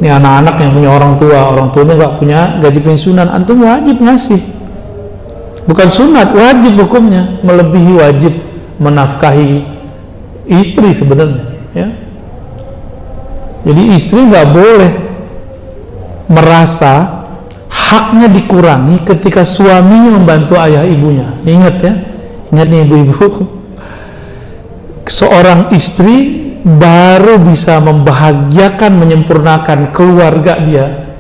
Ini anak-anak yang punya orang tuanya nggak punya gaji pensiunan, antum wajib ngasih. Bukan sunat, wajib hukumnya, melebihi wajib menafkahi istri sebenarnya, ya. Jadi istri nggak boleh merasa haknya dikurangi ketika suaminya membantu ayah ibunya. Ingat ya, ingat nih ibu-ibu, seorang istri baru bisa membahagiakan, menyempurnakan keluarga dia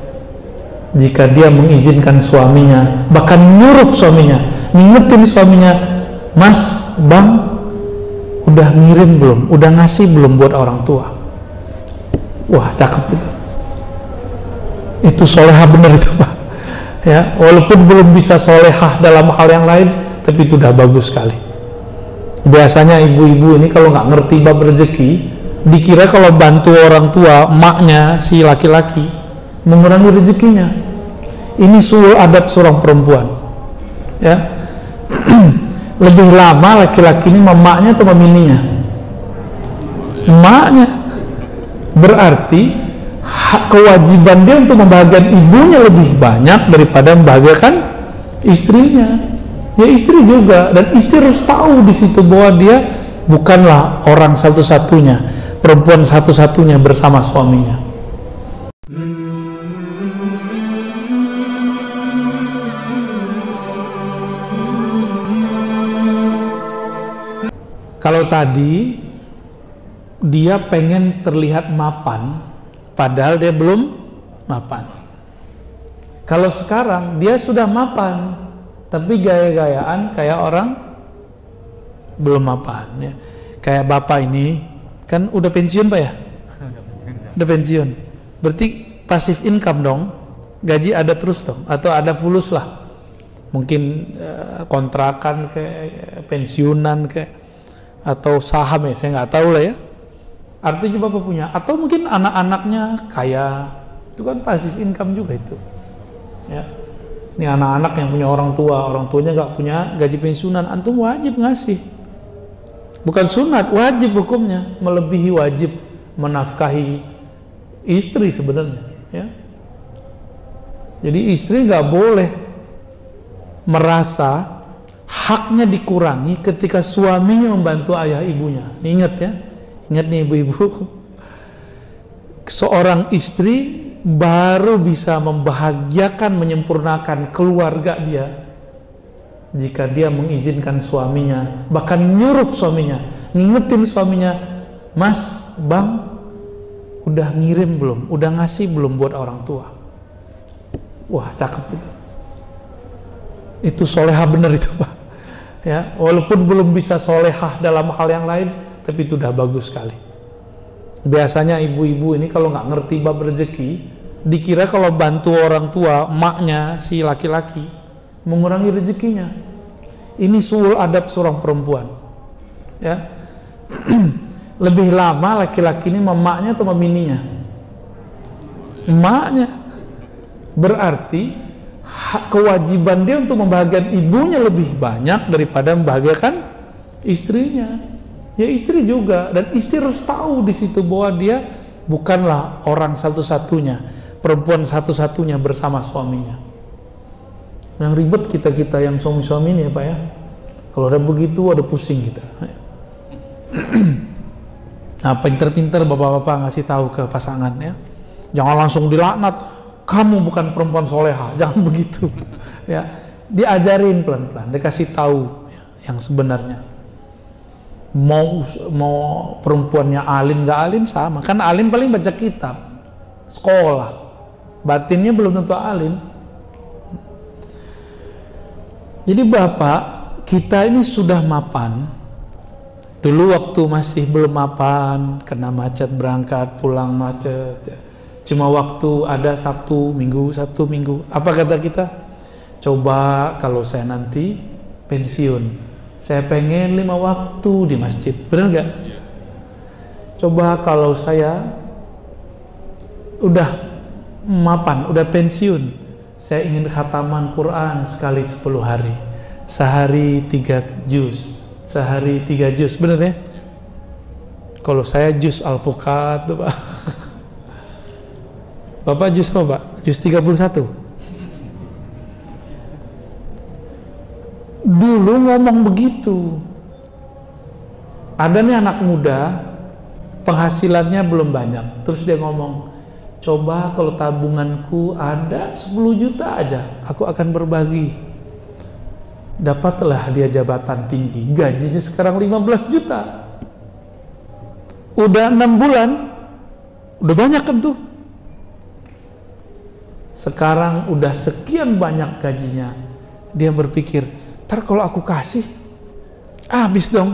jika dia mengizinkan suaminya, bahkan nyuruh suaminya, ngingetin suaminya, Mas, Bang, udah ngirim belum? Udah ngasih belum buat orang tua? Wah, cakep itu. Itu solehah bener itu, Pak. Ya, walaupun belum bisa solehah dalam hal yang lain, tapi itu udah bagus sekali. Biasanya ibu-ibu ini kalau nggak ngerti bab rezeki, dikira kalau bantu orang tua, emaknya si laki-laki, mengurangi rezekinya. Ini suul adab seorang perempuan, ya. Lebih lama laki-laki ini memaknya atau memininya? Emaknya. Berarti kewajiban dia untuk membahagiakan ibunya lebih banyak daripada membahagiakan istrinya. Ya istri juga, dan istri harus tahu di situ bahwa dia bukanlah orang satu-satunya, perempuan satu-satunya bersama suaminya. Kalau tadi dia pengen terlihat mapan, padahal dia belum mapan. Kalau sekarang dia sudah mapan, tapi gaya-gayaan kayak orang belum mapan, ya. Kayak bapak ini kan udah pensiun, Pak, ya? Udah pensiun. Berarti pasif income dong, gaji ada terus dong, atau ada fulus lah. Mungkin kontrakan kayak pensiunan kayak, atau saham, ya, saya nggak tahu lah, ya. Artinya bapak punya, atau mungkin anak-anaknya kaya, itu kan pasif income juga itu, ya. Ini anak-anak yang punya orang tuanya nggak punya gaji pensiunan, antum wajib ngasih. Bukan sunat, wajib hukumnya, melebihi wajib menafkahi istri sebenarnya, ya. Jadi istri nggak boleh merasa haknya dikurangi ketika suaminya membantu ayah ibunya. Ingat ya, ingat nih ibu-ibu, seorang istri baru bisa membahagiakan, menyempurnakan keluarga dia jika dia mengizinkan suaminya, bahkan nyuruh suaminya, ngingetin suaminya, Mas, Bang, udah ngirim belum? Udah ngasih belum buat orang tua? Wah, cakep itu. Itu solehah bener itu, Pak. Ya, walaupun belum bisa solehah dalam hal yang lain, tapi itu udah bagus sekali. Biasanya ibu-ibu ini kalau nggak ngerti bab rezeki, dikira kalau bantu orang tua, emaknya si laki-laki, mengurangi rezekinya. Ini suul adab seorang perempuan, ya. Lebih lama laki-laki ini memaknya atau memininya? Emaknya. Berarti kewajiban dia untuk membahagiakan ibunya lebih banyak daripada membahagiakan istrinya. Ya istri juga, dan istri harus tahu di situ bahwa dia bukanlah orang satu-satunya, perempuan satu-satunya bersama suaminya. Yang ribet kita yang suami-suami ini, ya Pak, ya. Kalau ada begitu ada pusing kita. Nah, pinter-pinter bapak-bapak ngasih tahu ke pasangan, ya. Jangan langsung dilaknat, kamu bukan perempuan soleha, jangan begitu, ya. Diajarin pelan-pelan, dikasih tahu, ya, yang sebenarnya. Mau perempuannya alim nggak alim sama, kan alim paling baca kitab, sekolah, batinnya belum tentu alim. Jadi bapak kita ini sudah mapan. Dulu waktu masih belum mapan, kena macet berangkat, pulang macet, ya. Cuma waktu ada Sabtu Minggu. Apa kata kita? Coba kalau saya nanti pensiun, saya pengen 5 waktu di masjid, benar nggak? Coba kalau saya udah mapan, udah pensiun, saya ingin khataman Quran sekali 10 hari, sehari 3 juz, sehari 3 juz, benar ya? Kalau saya juz Al-Fuqat tuh, Pak. Bapak juz apa Pak? Juz 31. Dulu ngomong begitu. Ada nih anak muda, penghasilannya belum banyak, terus dia ngomong, coba kalau tabunganku ada 10 juta aja, aku akan berbagi. Dapatlah dia jabatan tinggi, gajinya sekarang 15 juta. Udah 6 bulan, udah banyak kan tuh. Sekarang udah sekian banyak gajinya. Dia berpikir, ntar kalau aku kasih, habis dong.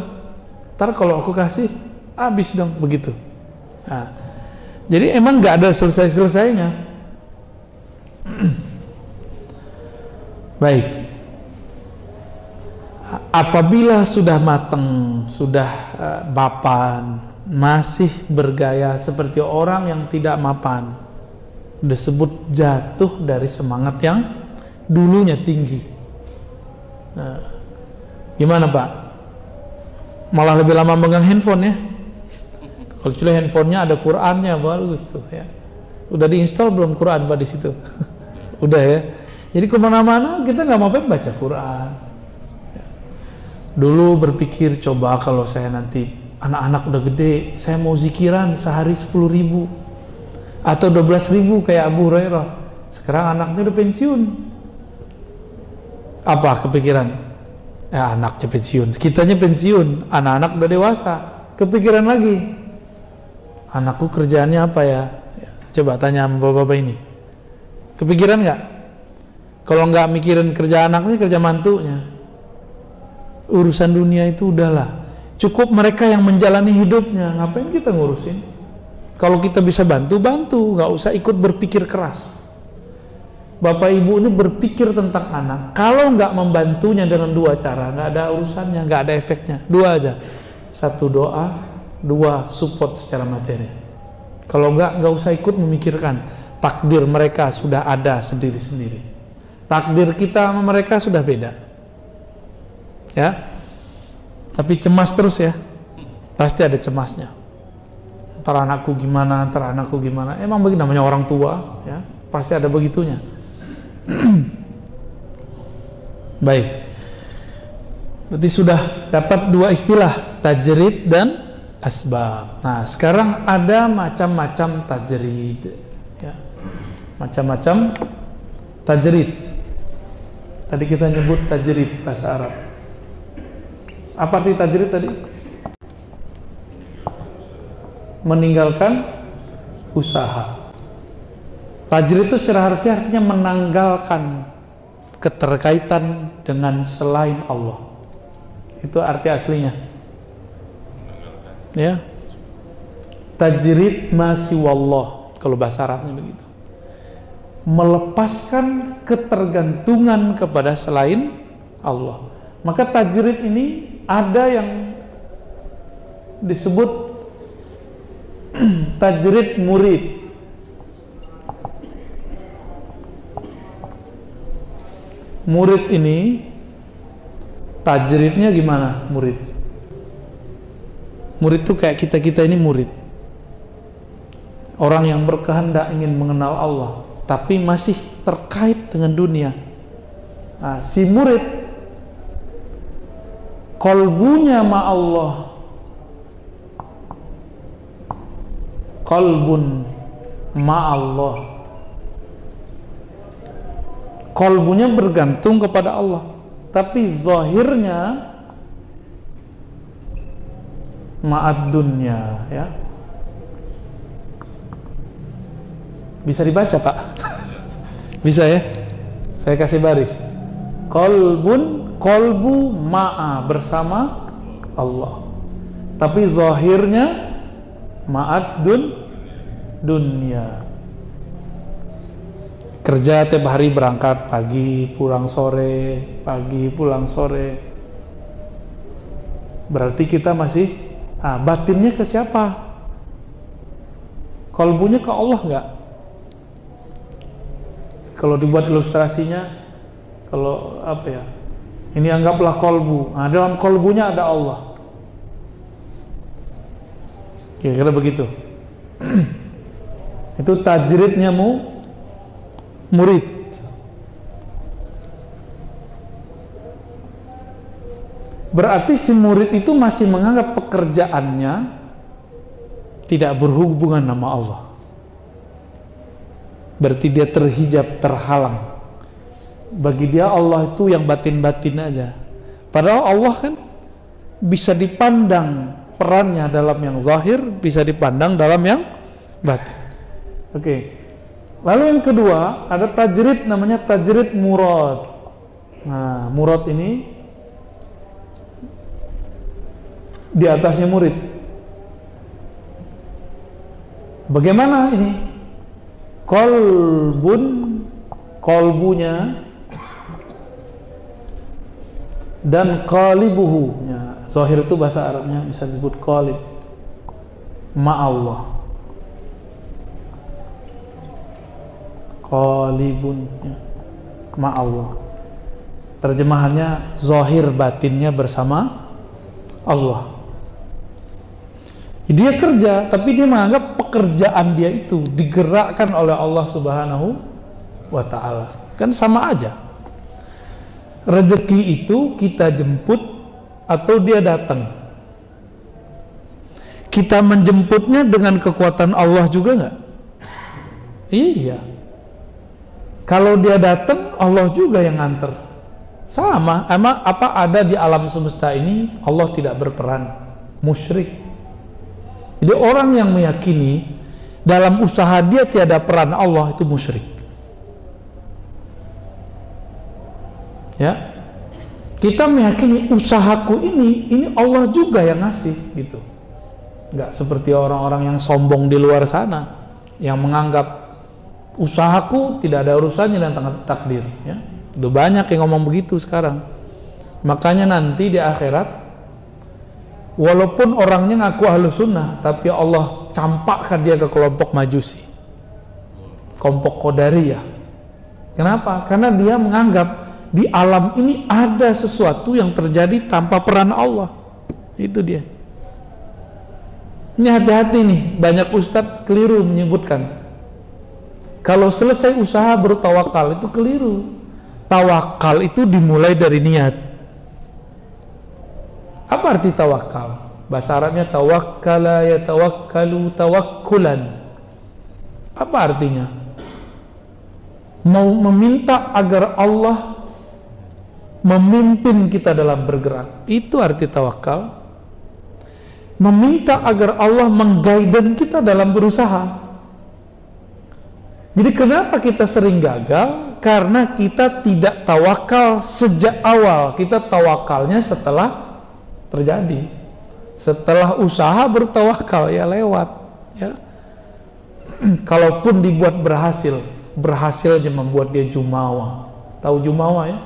Ntar kalau aku kasih, habis dong, begitu. Nah, jadi emang nggak ada selesai-selesainya. Baik. Apabila sudah mateng, sudah mapan, masih bergaya seperti orang yang tidak mapan, disebut jatuh dari semangat yang dulunya tinggi. Nah, gimana Pak? Malah lebih lama megang handphone ya. Kalau cuma handphonenya ada Qurannya, bagus tuh ya. Udah diinstal belum Quran Pak di situ? Udah ya. Jadi kemana-mana kita nggak mau baca Quran. Dulu berpikir, coba kalau saya nanti anak-anak udah gede, saya mau zikiran sehari 10.000 atau 12.000 kayak Abu Hurairah. Sekarang anaknya udah pensiun. Apa kepikiran? Ya, anaknya pensiun, kitanya pensiun, anak-anak udah dewasa, kepikiran lagi, anakku kerjaannya apa ya? Coba tanya sama bapak-bapak ini, kepikiran nggak? Kalau nggak mikirin kerja anaknya, kerja mantunya. Urusan dunia itu udahlah, cukup mereka yang menjalani hidupnya, ngapain kita ngurusin? Kalau kita bisa bantu, nggak usah ikut berpikir keras. Bapak ibu ini berpikir tentang anak, kalau nggak membantunya dengan 2 cara, nggak ada urusannya, nggak ada efeknya. 2 aja, 1 doa, 2 support secara materi. Kalau nggak usah ikut memikirkan, takdir mereka sudah ada sendiri-sendiri. Takdir kita sama mereka sudah beda. Ya, tapi cemas terus ya, pasti ada cemasnya. Ntar anakku gimana, emang begini namanya orang tua, ya, pasti ada begitunya. Baik, berarti sudah dapat 2 istilah, tajrid dan asbab. Nah, sekarang ada macam-macam tajrid ya. Macam-macam tajrid. Tadi kita nyebut tajrid bahasa Arab. Apa arti tajrid tadi? Meninggalkan usaha. Tajrid itu secara harfiah artinya menanggalkan keterkaitan dengan selain Allah. Itu arti aslinya. Ya. Tajrid ma siwallah, kalau bahasa Arabnya begitu. Melepaskan ketergantungan kepada selain Allah. Maka tajrid ini ada yang disebut tajrid murid. Murid ini tajridnya gimana? Murid itu kayak kita ini murid, orang yang berkehendak ingin mengenal Allah tapi masih terkait dengan dunia. Nah, si murid qalbunya ma Allah, qalbun ma Allah, qalbunya bergantung kepada Allah, tapi zahirnya ma'ad dunya, ya. Bisa dibaca Pak? Bisa ya? Saya kasih baris. Qalbu ma'a, bersama Allah, tapi zahirnya ma'ad dunya. Kerja tiap hari, berangkat pagi pulang sore, pagi pulang sore. Berarti kita masih batinnya ke siapa? Qalbunya ke Allah enggak? Kalau dibuat ilustrasinya, kalau apa ya? Ini anggaplah qalbu. Nah, dalam qalbunya ada Allah. Kira-kira begitu. Itu tajridnya murid. Berarti si murid itu masih menganggap pekerjaannya tidak berhubungan sama Allah. Berarti dia terhijab, terhalang. Bagi dia Allah itu yang batin-batin aja. Padahal Allah kan bisa dipandang perannya dalam yang zahir, bisa dipandang dalam yang batin. Oke. Lalu yang kedua, ada tajrid namanya tajrid murad. Nah, murad ini di atasnya murid. Bagaimana ini? Kolbunya dan qalibuhu. Ya, zahir itu bahasa Arabnya bisa disebut qalib. Ma'allah. Qalibun, ya. Ma'allah. Terjemahannya zahir batinnya bersama Allah. Dia kerja, tapi dia menganggap pekerjaan dia itu digerakkan oleh Allah Subhanahu wa ta'ala. Kan sama aja. Rezeki itu kita jemput atau dia datang. Kita menjemputnya dengan kekuatan Allah juga nggak? Iya. Kalau dia datang, Allah juga yang nganter. Sama, apa ada di alam semesta ini Allah tidak berperan, musyrik. Jadi orang yang meyakini dalam usaha dia tiada peran Allah itu musyrik. Ya, kita meyakini usahaku ini Allah juga yang ngasih gitu. Nggak seperti orang-orang yang sombong di luar sana yang menganggap usahaku tidak ada urusannya dengan takdir. Ya, udah banyak yang ngomong begitu sekarang. Makanya nanti di akhirat, walaupun orangnya ngaku ahlus sunnah, tapi Allah campakkan dia ke kelompok majusi, kelompok qadariyah. Kenapa? Karena dia menganggap di alam ini ada sesuatu yang terjadi tanpa peran Allah. Itu dia. Ini hati-hati nih, banyak ustadz keliru menyebutkan kalau selesai usaha baru tawakal. Itu keliru. Tawakal itu dimulai dari niat. Apa arti tawakal? Bahasa Arabnya tawakkala yatawakkalu tawakkulan. Apa artinya? Mau meminta agar Allah memimpin kita dalam bergerak. Itu arti tawakal. Meminta agar Allah mengguide kita dalam berusaha. Jadi kenapa kita sering gagal? Karena kita tidak tawakal sejak awal. Kita tawakalnya setelah terjadi. Setelah usaha bertawakal, ya lewat. Ya. Kalaupun dibuat berhasil aja membuat dia jumawa. Tahu jumawa ya?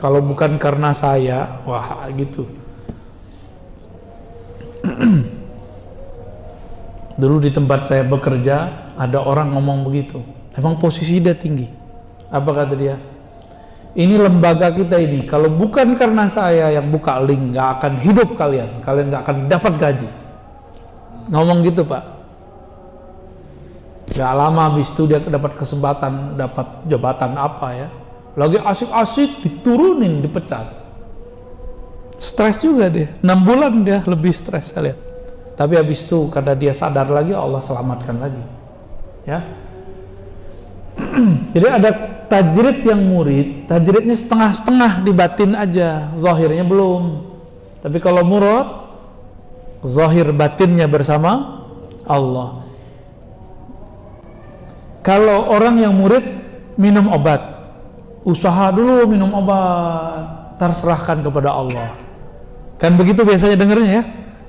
Kalau bukan karena saya, wah gitu. Dulu di tempat saya bekerja ada orang ngomong begitu. Emang posisi dia tinggi. Apa kata dia? Ini lembaga kita ini, kalau bukan karena saya yang buka link, nggak akan hidup kalian nggak akan dapat gaji. Ngomong gitu Pak. Gak lama habis itu dia dapat kesempatan, dapat jabatan apa ya, lagi asik-asik diturunin, dipecat. Stres juga dia, 6 bulan dia lebih stres saya lihat. Tapi habis itu karena dia sadar lagi, Allah selamatkan lagi. Ya. Jadi ada tajrid yang murid, tajridnya setengah-setengah di batin aja, zahirnya belum. Tapi kalau murad, zahir batinnya bersama Allah. Kalau orang yang murid minum obat, usaha dulu minum obat, terserahkan kepada Allah. Kan begitu biasanya dengernya ya.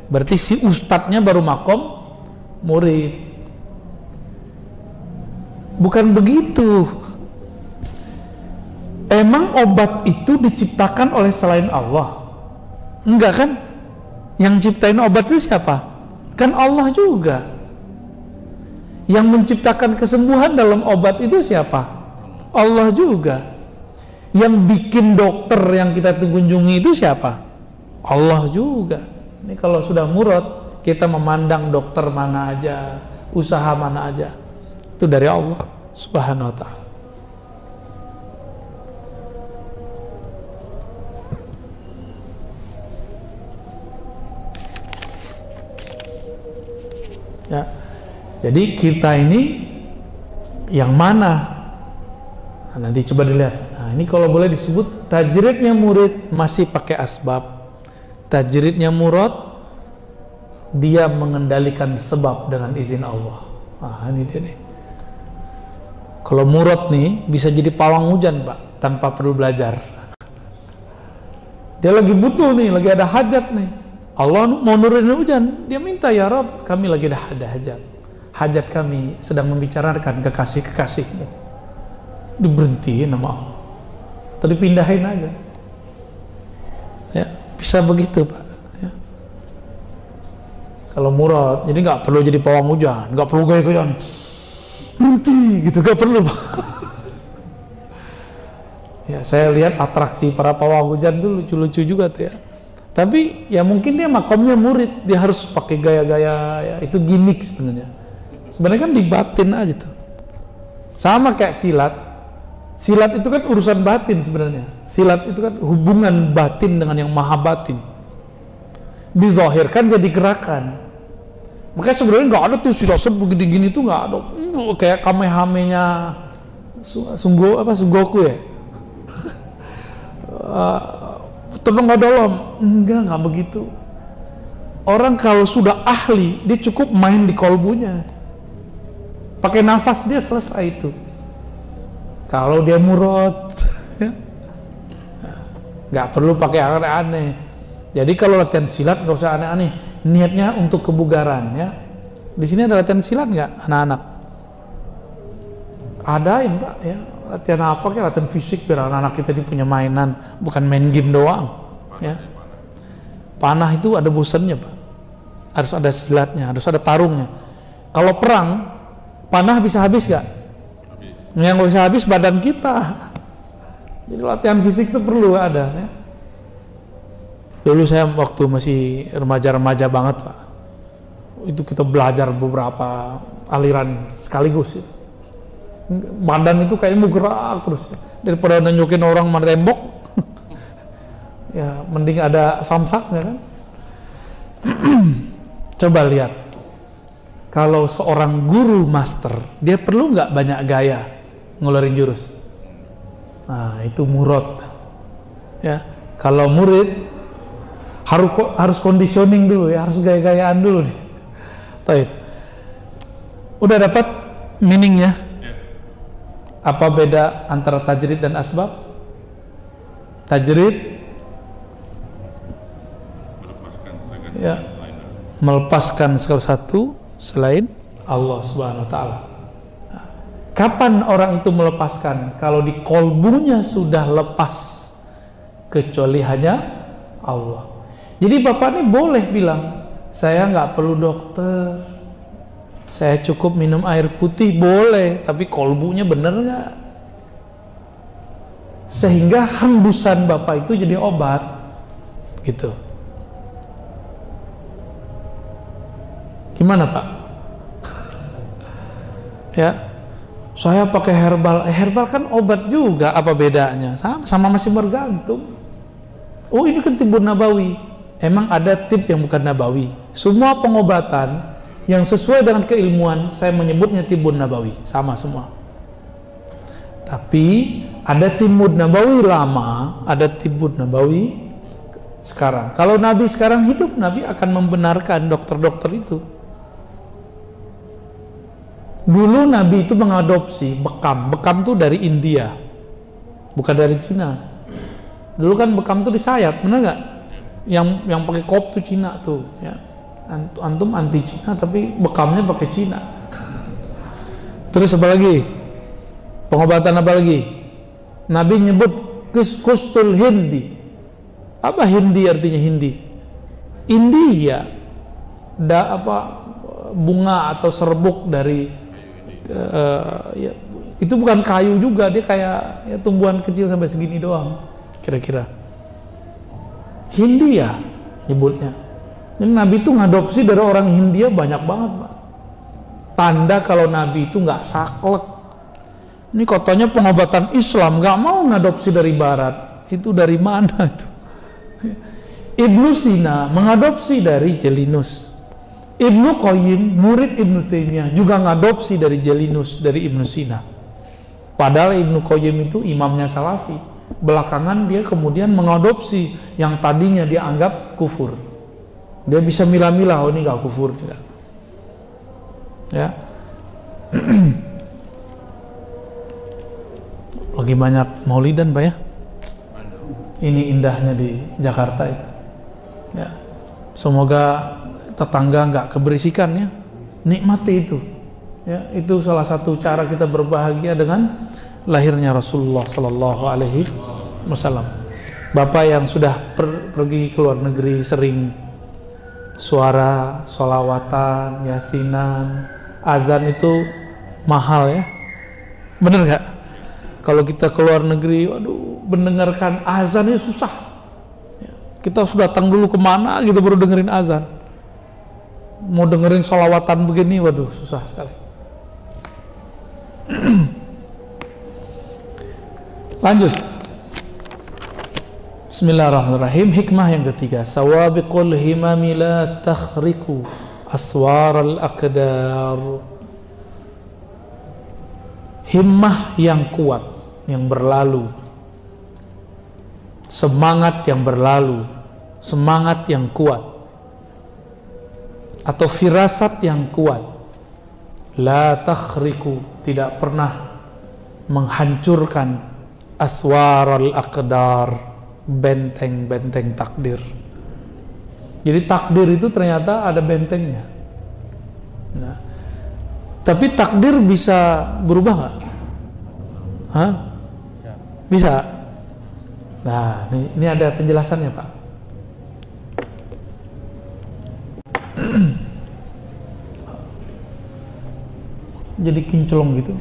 Berarti si ustadznya baru makom murid. Bukan begitu. Emang obat itu diciptakan oleh selain Allah? Enggak kan? Yang ciptain obat itu siapa? Kan Allah juga. Yang menciptakan kesembuhan dalam obat itu siapa? Allah juga. Yang bikin dokter yang kita kunjungi itu siapa? Allah juga. Ini kalau sudah murad, kita memandang dokter mana aja, usaha mana aja. Itu dari Allah Subhanahu wa ta'ala. Ya. Jadi kita ini yang mana? Nah, nanti coba dilihat. Nah, ini kalau boleh disebut tajridnya murid masih pakai asbab. Tajridnya murad dia mengendalikan sebab dengan izin Allah. Nah, ini dia nih. Kalau murad nih bisa jadi pawang hujan, Pak, tanpa perlu belajar. Dia lagi butuh nih, lagi ada hajat nih. Allah mau nurunin hujan, dia minta, ya Rabb, kami lagi ada hajat. Hajat kami sedang membicarakan kekasih-kekasihmu. Diberhentiin sama Allah. Atau dipindahin aja. Ya, bisa begitu, Pak. Ya. Kalau murad, jadi nggak perlu jadi pawang hujan, nggak perlu gaya-gayaan. Berhenti, gitu, nggak perlu, Pak. Ya, saya lihat atraksi para pawang hujan tuh lucu-lucu juga tuh ya. Tapi ya mungkin dia makomnya murid, dia harus pakai gaya-gaya, ya, itu gimmick sebenarnya. Sebenarnya kan dibatin aja tuh. Sama kayak silat. Silat itu kan urusan batin sebenarnya. Silat itu kan hubungan batin dengan yang maha batin. Dizahirkan jadi gerakan. Makanya sebenarnya nggak ada tuh silat begini-gini tuh nggak ada. Kayak Kamehameha Sunggoku ya. Tenaga dalam, enggak begitu. Orang kalau sudah ahli, dia cukup main di kolbunya, pakai nafas dia selesai itu. Kalau dia murad, ya, nggak perlu pakai aneh-aneh. Jadi kalau latihan silat nggak usah aneh-aneh. Niatnya untuk kebugaran, ya. Di sini ada latihan silat nggak, anak-anak? Adain, Pak, ya. Latihan apa, kayak latihan fisik biar anak-anak kita ini punya mainan, bukan main game doang, ya. Panah itu ada bosannya, Pak. Harus ada silatnya, harus ada tarungnya. Kalau perang, panah bisa habis gak? Yang bisa habis badan kita. Jadi latihan fisik itu perlu ada, ya. Dulu saya waktu masih remaja-remaja banget, Pak, itu kita belajar beberapa aliran sekaligus itu. Badan itu kayaknya mau gerak terus, daripada nunjukin orang mana tembok. Ya mending ada samsaknya kan. Coba lihat, kalau seorang guru master, dia perlu nggak banyak gaya ngeluarin jurus? Nah itu murad. Ya, kalau murid harus conditioning dulu ya, harus gaya-gayaan dulu. Taib. Udah dapat meaningnya? Apa beda antara tajrid dan asbab? Tajrid ya, melepaskan segala satu selain Allah Subhanahu wa ta'ala. Kapan orang itu melepaskan? Kalau di kolbunya sudah lepas, kecuali hanya Allah. Jadi Bapak ini boleh bilang, saya nggak perlu dokter, saya cukup minum air putih, boleh, tapi kolbunya bener nggak? Sehingga hembusan Bapak itu jadi obat, gitu. Gimana Pak? Ya, saya pakai herbal, herbal kan obat juga, apa bedanya? Sama masih bergantung. Oh ini kan tibun nabawi, emang ada tip yang bukan nabawi. Semua pengobatan yang sesuai dengan keilmuan saya menyebutnya tibun nabawi, sama semua. Tapi ada tibun nabawi lama, ada tibun nabawi sekarang. Kalau Nabi sekarang hidup, Nabi akan membenarkan dokter-dokter itu. Dulu Nabi itu mengadopsi bekam. Bekam itu dari India, bukan dari Cina. Dulu kan bekam itu disayat, benar nggak? Yang pakai kop tuh Cina tuh, ya. Antum anti Cina tapi bekamnya pakai Cina. Terus apa lagi? Pengobatan apa lagi? Nabi nyebut kustul Hindi. Apa Hindi artinya? Hindi India. Bunga atau serbuk dari ya, itu bukan kayu juga, dia kayak ya, tumbuhan kecil sampai segini doang kira-kira. Hindia nyebutnya. Jadi Nabi itu ngadopsi dari orang Hindia banyak banget, Pak. tanda kalau Nabi itu nggak saklek. Ini katanya pengobatan Islam, nggak mau ngadopsi dari Barat. Itu dari mana itu? Ibnu Sina mengadopsi dari Jalinus. Ibnu Qayyim, murid Ibnu Taimiyah, juga ngadopsi dari Jalinus, dari Ibnu Sina. Padahal Ibnu Qayyim itu imamnya Salafi. Belakangan dia kemudian mengadopsi yang tadinya dia anggap kufur. Dia bisa milah-milah, oh ini nggak kufur, tidak. Ya. Lagi banyak maulidan, Pak ya. Ini indahnya di Jakarta itu. Ya. Semoga tetangga nggak keberisikan ya. Nikmati itu. Ya, itu salah satu cara kita berbahagia dengan lahirnya Rasulullah Sallallahu Alaihi Wasallam. Bapak yang sudah pergi ke luar negeri sering, suara solawatan, yasinan, azan itu mahal ya. Bener nggak? Kalau kita ke luar negeri, waduh, mendengarkan azannya susah. Kita harus datang dulu kemana gitu baru dengerin azan. Mau dengerin solawatan begini, waduh, susah sekali. Lanjut. Bismillahirrahmanirrahim. Hikmah yang ketiga, sawabiqul himami la takhriku aswaral aqdar. Himmah yang kuat, yang berlalu, semangat yang berlalu, semangat yang kuat, atau firasat yang kuat, la takhriku, tidak pernah menghancurkan aswaral aqdar, benteng-benteng takdir. Jadi takdir itu ternyata ada bentengnya. Nah, tapi takdir bisa berubah nggak? Hah? Bisa. Nah, ini ada penjelasannya, Pak. Jadi kinclong gitu.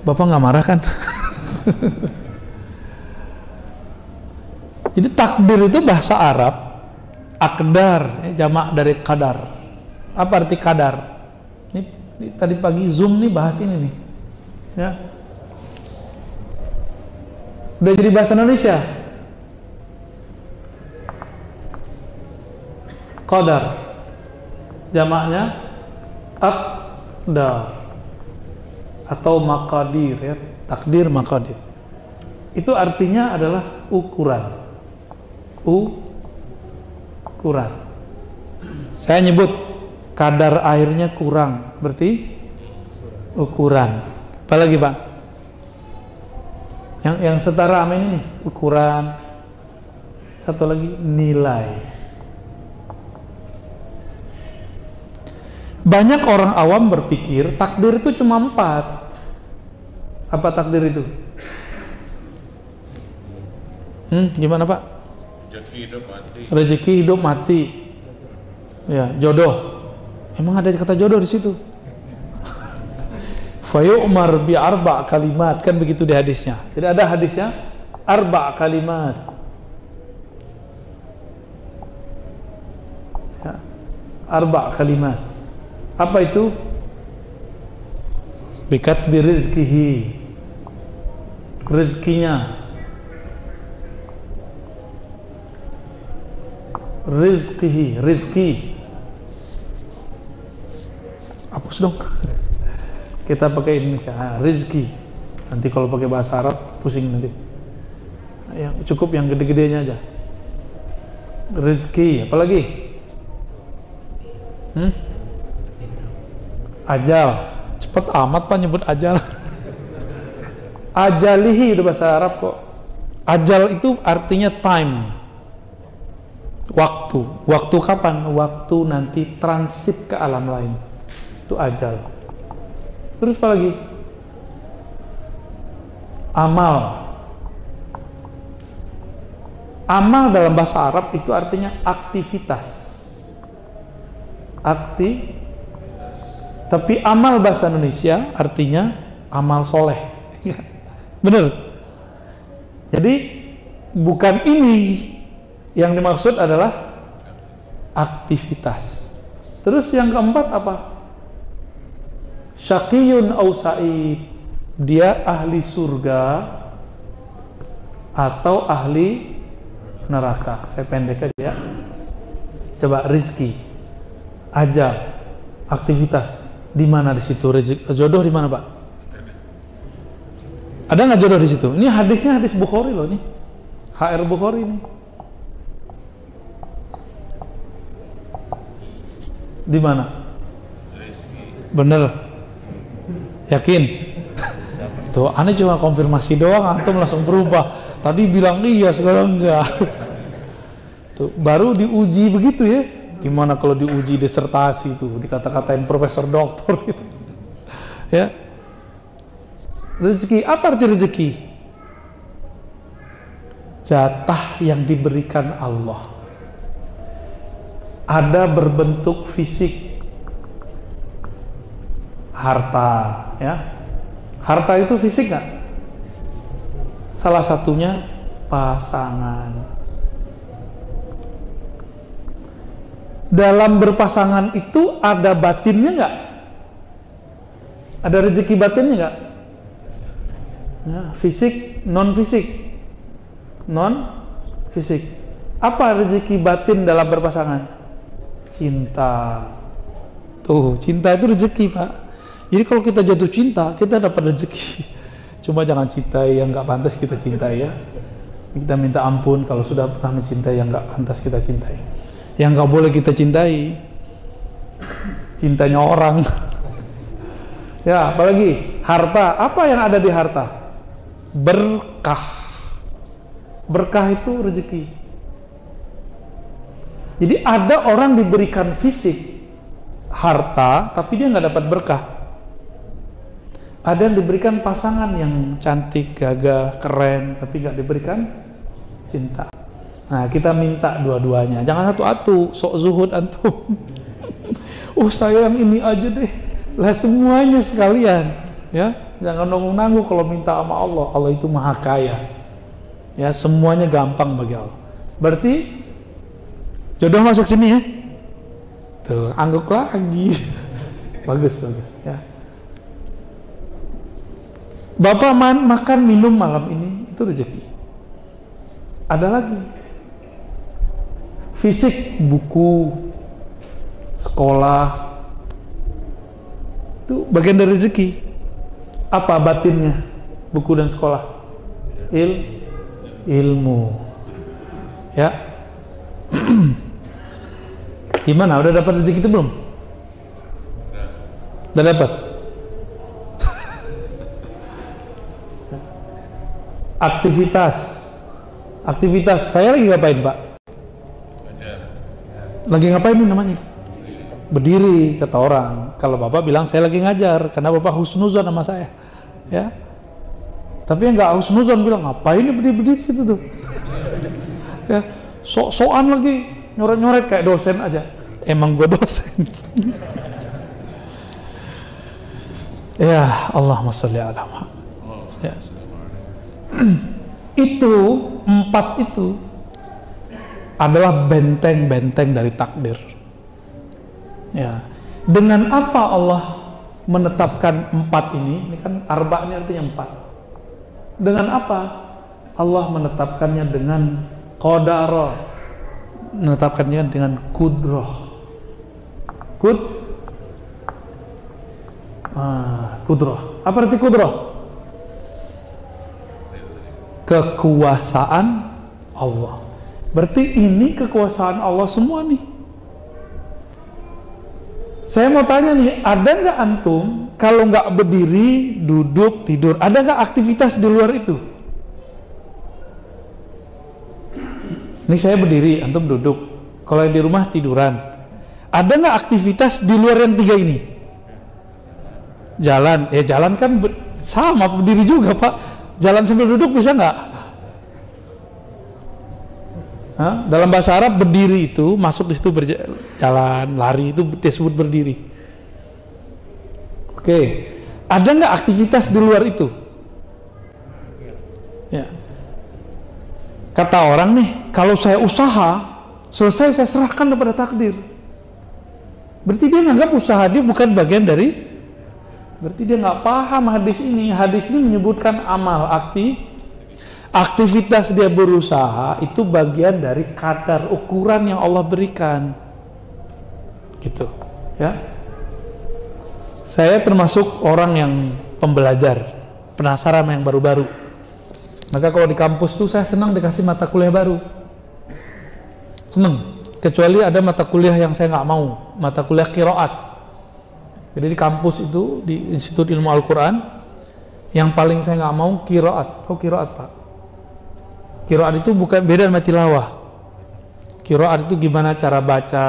Bapak nggak marah kan? Jadi takdir itu bahasa Arab, akdar, jamak dari kadar. Apa arti kadar? Ini tadi pagi Zoom nih bahas ini nih, ya. Udah jadi bahasa Indonesia. Qadar, jamaknya akdar atau maqadir ya, takdir maqadir. Itu artinya adalah ukuran. Ukuran. Saya nyebut kadar airnya kurang, berarti ukuran. Apalagi Pak? Yang setara sama ini nih, ukuran. Satu lagi nilai. Banyak orang awam berpikir takdir itu cuma 4. Apa takdir itu? Gimana Pak? Rezeki hidup mati. Rezeki hidup mati. Ya, jodoh. Emang ada kata jodoh di situ? Fayu'mar bi arba' kalimat, kan begitu di hadisnya. Tidak ada hadisnya arba' kalimat. Ya, arba' kalimat. Apa itu? Bikatbi rizkihi, rizkinya, rizkihi, rizki. Hapus dong. Kita pakai Indonesia, rizki. Nanti kalau pakai bahasa Arab pusing nanti. Yang cukup yang gede-gedenya aja. Rizki, apalagi? Ajal. Cepet amat Pak nyebut ajal. Ajalihi udah bahasa Arab kok. Ajal itu artinya time. Waktu. Waktu kapan? Waktu nanti transit ke alam lain. Itu ajal. Terus apa lagi? Amal. Amal dalam bahasa Arab itu artinya aktivitas. Tapi amal bahasa Indonesia artinya amal soleh. Bener? Jadi bukan ini yang dimaksud adalah aktivitas, Terus yang keempat apa? Syaqiyun au sa'id. Dia ahli surga atau ahli neraka. Saya pendek aja ya. Coba rizki, ajal, aktivitas. Di mana di situ rezeki? Jodoh di mana, Pak? Ada nggak jodoh di situ? Ini hadisnya hadis Bukhari loh nih. HR Bukhari nih. Di mana? Bener? Yakin? Tuh, aneh cuma konfirmasi doang, antum langsung berubah. Tadi bilang iya, sekarang enggak. Tuh, baru diuji begitu ya. Gimana kalau diuji disertasi tuh, dikata-katain profesor doktor gitu. Ya. Rezeki, apa arti rezeki? Jatah yang diberikan Allah. Ada berbentuk fisik, harta, ya. Harta itu fisik nggak? Salah satunya pasangan. Dalam berpasangan itu ada batinnya nggak? Ada rezeki batinnya nggak? Ya, fisik, non fisik, non fisik. Apa rezeki batin dalam berpasangan? Cinta. Tuh, cinta itu rezeki, Pak. Jadi kalau kita jatuh cinta, kita dapat rezeki. Cuma jangan cintai yang nggak pantas kita cintai ya. Kita minta ampun kalau sudah pernah mencintai yang nggak pantas kita cintai. Yang nggak boleh kita cintai, cintanya orang. Ya, apalagi harta. Apa yang ada di harta? Berkah. Berkah itu rezeki. Jadi ada orang diberikan fisik, harta, tapi dia nggak dapat berkah. Ada yang diberikan pasangan yang cantik, gagah, keren, tapi nggak diberikan cinta. Nah, kita minta dua-duanya. Jangan satu-satu, sok zuhud antum. Oh, saya yang ini aja deh. Lah semuanya sekalian, ya. Jangan nanggung-nanggung kalau minta sama Allah. Allah itu maha kaya. Ya, semuanya gampang bagi Allah. Berarti jodoh masuk sini ya. Tuh, angguk lagi. Bagus, bagus, ya. Bapak makan minum malam ini itu rezeki. Ada lagi fisik, buku, sekolah, itu bagian dari rezeki. Apa batinnya buku dan sekolah? Ilmu, ya. Gimana? Udah dapat rezeki itu belum? Udah dapat. Aktivitas saya lagi ngapain, Pak? Lagi ngapain ini namanya? Berdiri, kata orang. Kalau Bapak bilang saya lagi ngajar karena Bapak husnuzon sama saya, ya. Tapi yang nggak husnuzon bilang ngapain ini berdiri situ tuh? Ya, sok-sokan lagi, nyoret-nyoret kayak dosen aja. Emang gue dosen. Ya, Allahumma sholli ala Muhammad. Ya. Itu empat itu adalah benteng-benteng dari takdir. Ya, dengan apa Allah menetapkan empat ini? Ini kan arba ini artinya empat. Dengan apa Allah menetapkannya? Dengan qadara, menetapkannya dengan kudroh. Kudroh. Apa arti kudroh? Kekuasaan Allah. Berarti ini kekuasaan Allah semua nih. Saya mau tanya nih, ada nggak antum kalau nggak berdiri, duduk, tidur, ada nggak aktivitas di luar itu? Ini saya berdiri, antum duduk. Kalau yang di rumah tiduran, ada nggak aktivitas di luar yang tiga ini? Jalan, ya jalan kan sama berdiri juga, Pak. Jalan sambil duduk bisa nggak? Dalam bahasa Arab berdiri itu masuk di situ berjalan, lari itu disebut berdiri. Oke, ada nggak aktivitas di luar itu? Ya. Kata orang nih, kalau saya usaha selesai saya serahkan kepada takdir. Berarti dia nganggap usaha dia bukan bagian dari, berarti dia nggak paham hadis ini. Hadis ini menyebutkan amal, aktivitas dia berusaha itu bagian dari kadar ukuran yang Allah berikan, gitu ya. Saya termasuk orang yang pembelajar, penasaran yang baru-baru. Maka kalau di kampus tuh saya senang dikasih mata kuliah baru, senang. Kecuali ada mata kuliah yang saya nggak mau, mata kuliah qiraat. Jadi di kampus itu, di Institut Ilmu Al-Quran, yang paling saya nggak mau qiraat. Tahu qiraat, Pak? Qiraat itu bukan beda sama tilawah. Qiraat itu gimana cara baca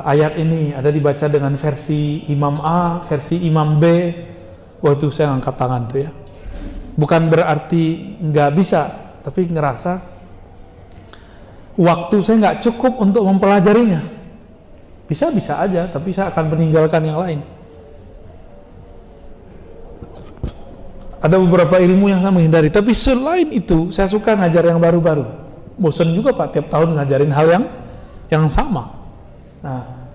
ayat ini, ada dibaca dengan versi Imam A, versi Imam B. Waktu saya ngangkat tangan tuh ya. Bukan berarti nggak bisa, tapi ngerasa waktu saya nggak cukup untuk mempelajarinya. Bisa aja, tapi saya akan meninggalkan yang lain. Ada beberapa ilmu yang saya menghindari, tapi selain itu saya suka ngajar yang baru-baru. Bosan juga Pak, tiap tahun ngajarin hal yang sama. Nah,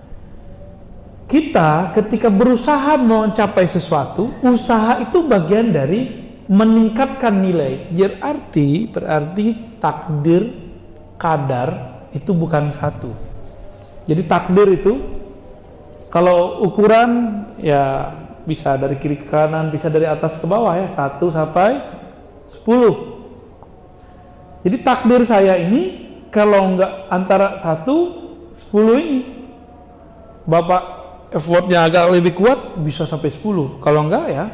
kita ketika berusaha mencapai sesuatu, usaha itu bagian dari meningkatkan nilai. Berarti takdir, kadar itu bukan satu. Jadi takdir itu kalau ukuran ya bisa dari kiri ke kanan, bisa dari atas ke bawah ya, 1 sampai 10. Jadi takdir saya ini kalau enggak antara 1, 10 ini, Bapak effortnya agak lebih kuat bisa sampai 10. Kalau enggak ya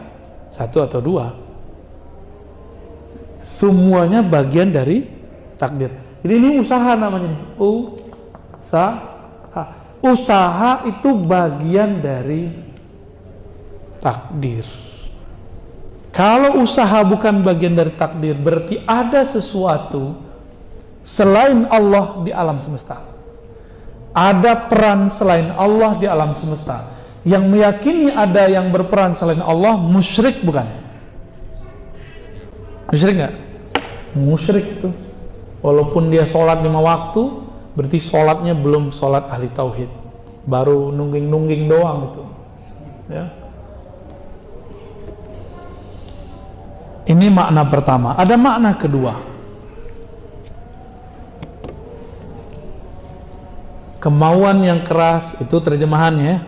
1 atau 2. Semuanya bagian dari takdir. Jadi ini usaha namanya nih. Usaha itu bagian dari takdir. Kalau usaha bukan bagian dari takdir, berarti ada sesuatu selain Allah di alam semesta. Ada peran selain Allah di alam semesta. Yang meyakini ada yang berperan selain Allah, musyrik bukan? Musyrik nggak? Musyrik itu. Walaupun dia sholat 5 waktu, berarti sholatnya belum sholat ahli tauhid, baru nungging doang itu ya. Ini makna pertama. Ada makna kedua, kemauan yang keras, itu terjemahannya.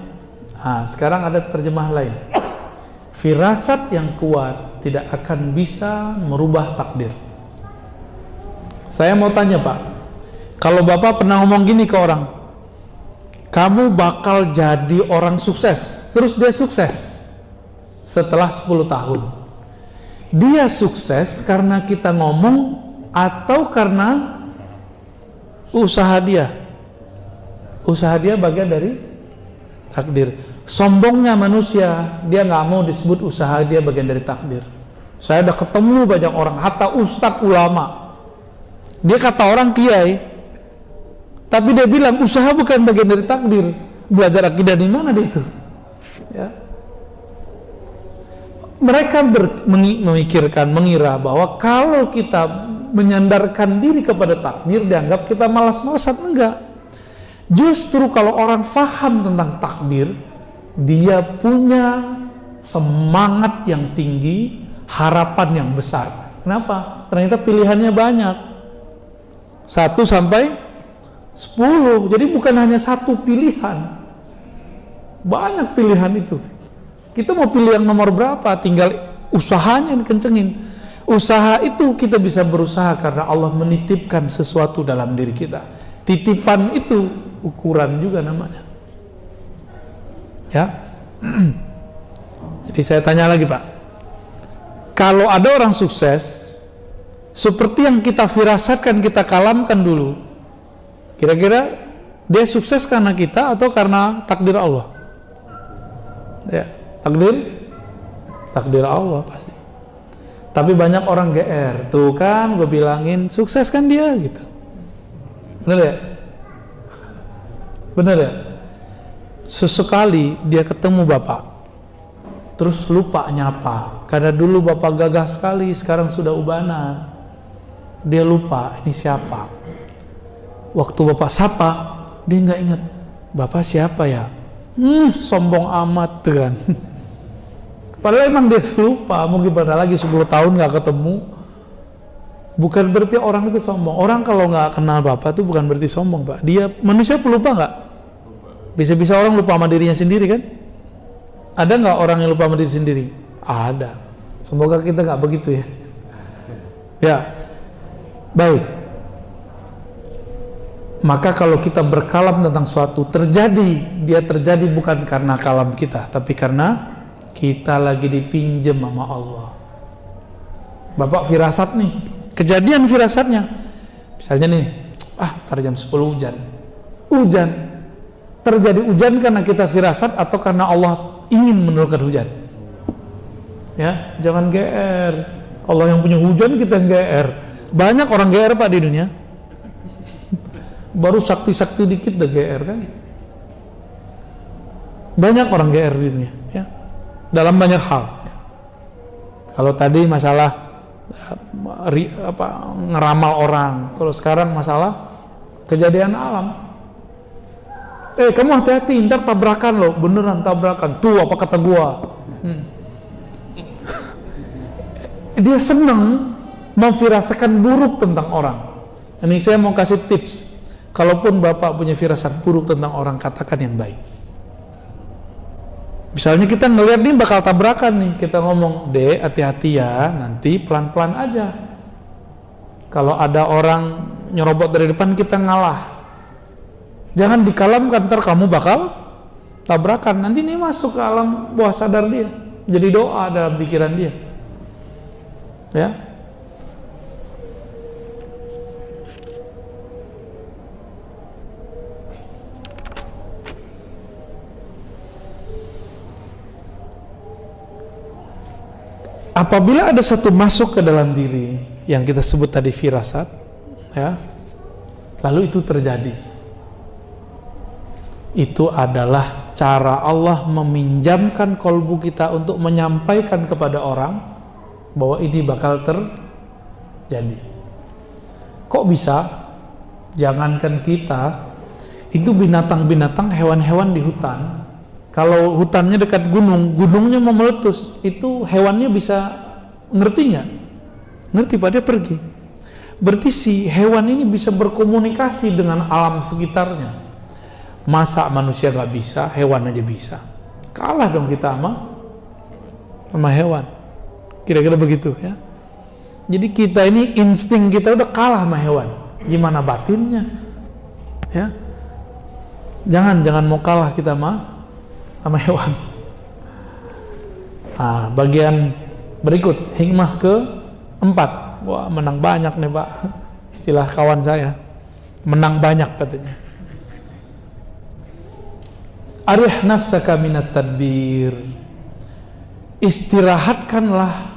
Nah, sekarang ada terjemahan lain, firasat yang kuat tidak akan bisa merubah takdir. Saya mau tanya Pak, kalau Bapak pernah ngomong gini ke orang, kamu bakal jadi orang sukses, terus dia sukses setelah 10 tahun. Dia sukses karena kita ngomong atau karena usaha dia? Usaha dia bagian dari takdir. Sombongnya manusia, dia nggak mau disebut usaha dia bagian dari takdir. Saya udah ketemu banyak orang, hatta ustadz ulama, dia kata orang kiai, tapi dia bilang usaha bukan bagian dari takdir. Belajar akidah di mana dia itu? Ya. Mereka memikirkan, mengira bahwa kalau kita menyandarkan diri kepada takdir, dianggap kita malas-malasan. Enggak. Justru kalau orang faham tentang takdir, dia punya semangat yang tinggi, harapan yang besar. Kenapa? Ternyata pilihannya banyak. 1 sampai 10. Jadi bukan hanya satu pilihan, banyak pilihan itu. Kita mau pilih yang nomor berapa, tinggal usahanya dikencengin. Usaha itu kita bisa berusaha karena Allah menitipkan sesuatu dalam diri kita. Titipan itu ukuran juga namanya. Ya. Jadi saya tanya lagi Pak, kalau ada orang sukses seperti yang kita firasatkan, kita kalamkan dulu, kira-kira dia sukses karena kita atau karena takdir Allah? Ya, takdir Allah pasti. Tapi banyak orang GR, tuh kan gue bilangin sukses kan dia gitu. Bener ya? Bener ya? Sesekali dia ketemu Bapak, terus lupa nyapa, karena dulu Bapak gagah sekali, sekarang sudah ubanan. Dia lupa ini siapa. Waktu Bapak sapa, dia nggak ingat. Bapak siapa ya? Sombong amat tuh kan. Padahal emang dia lupa, mau gimana lagi 10 tahun nggak ketemu. Bukan berarti orang itu sombong. Orang kalau nggak kenal Bapak tuh bukan berarti sombong, Pak. Dia manusia pelupa nggak? Bisa-bisa orang lupa sama dirinya sendiri kan? Ada nggak orang yang lupa sama diri sendiri? Ada. Semoga kita nggak begitu ya. Ya, baik. Maka kalau kita berkalam tentang suatu terjadi, dia terjadi bukan karena kalam kita, tapi karena kita lagi dipinjam sama Allah. Bapak firasat nih, kejadian firasatnya. Misalnya nih, ntar jam 10 hujan. Hujan. Terjadi hujan karena kita firasat atau karena Allah ingin menurunkan hujan? Ya, jangan GR. Allah yang punya hujan, kita yang GR. Banyak orang GR Pak di dunia. Baru sakti-sakti dikit udah GR kan. Banyak orang GR di dunia ya. Dalam banyak hal ya. Kalau tadi masalah ngeramal orang, kalau sekarang masalah kejadian alam. Kamu hati-hati, ntar tabrakan loh. Beneran tabrakan. Tuh apa kata gua. Dia senang memfirasakan buruk tentang orang. Ini saya mau kasih tips. Kalaupun Bapak punya firasat buruk tentang orang, katakan yang baik. Misalnya kita ngeliat nih bakal tabrakan nih, kita ngomong, Dek hati-hati ya, nanti pelan-pelan aja. Kalau ada orang nyerobot dari depan, kita ngalah. Jangan dikalamkan, ntar kamu bakal tabrakan. Nanti ini masuk ke alam bawah sadar dia, jadi doa dalam pikiran dia. Ya. Apabila ada satu masuk ke dalam diri yang kita sebut tadi firasat, ya, lalu itu terjadi. Itu adalah cara Allah meminjamkan kolbu kita untuk menyampaikan kepada orang bahwa ini bakal terjadi. Kok bisa? Jangankan kita, itu binatang-binatang, hewan-hewan di hutan. Kalau hutannya dekat gunung, gunungnya mau meletus, itu hewannya bisa ngerti nggak? Ngerti Pak, dia pergi. Berarti si hewan ini bisa berkomunikasi dengan alam sekitarnya. Masa manusia nggak bisa, hewan aja bisa. Kalah dong kita sama hewan. Kira-kira begitu ya. Jadi kita ini insting kita udah kalah sama hewan. Gimana batinnya? Ya. Jangan mau kalah kita sama hewan. Nah, bagian berikut, hikmah ke-4. Wah, menang banyak nih Pak. Istilah kawan saya, menang banyak katanya. Arih nafsaka minat tadbir. Istirahatkanlah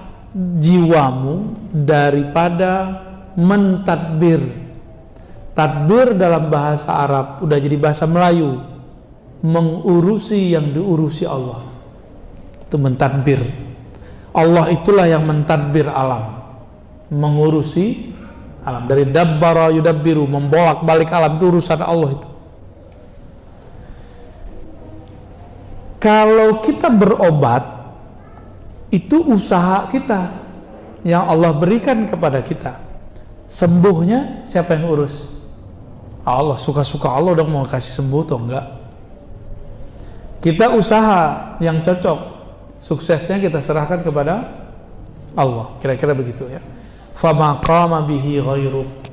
jiwamu daripada mentadbir. Tadbir dalam bahasa Arab udah jadi bahasa Melayu, mengurusi yang diurusi Allah. Itu mentadbir. Allah itulah yang mentadbir alam, mengurusi alam. Dari dabbara yudabbiru, membolak-balik alam, itu urusan Allah itu. Kalau kita berobat, itu usaha kita yang Allah berikan kepada kita. Sembuhnya siapa yang urus? Allah. Suka-suka Allah dong mau kasih sembuh atau enggak. Kita usaha yang cocok, suksesnya kita serahkan kepada Allah. Kira-kira begitu ya. Fama qama bihi ghairuk,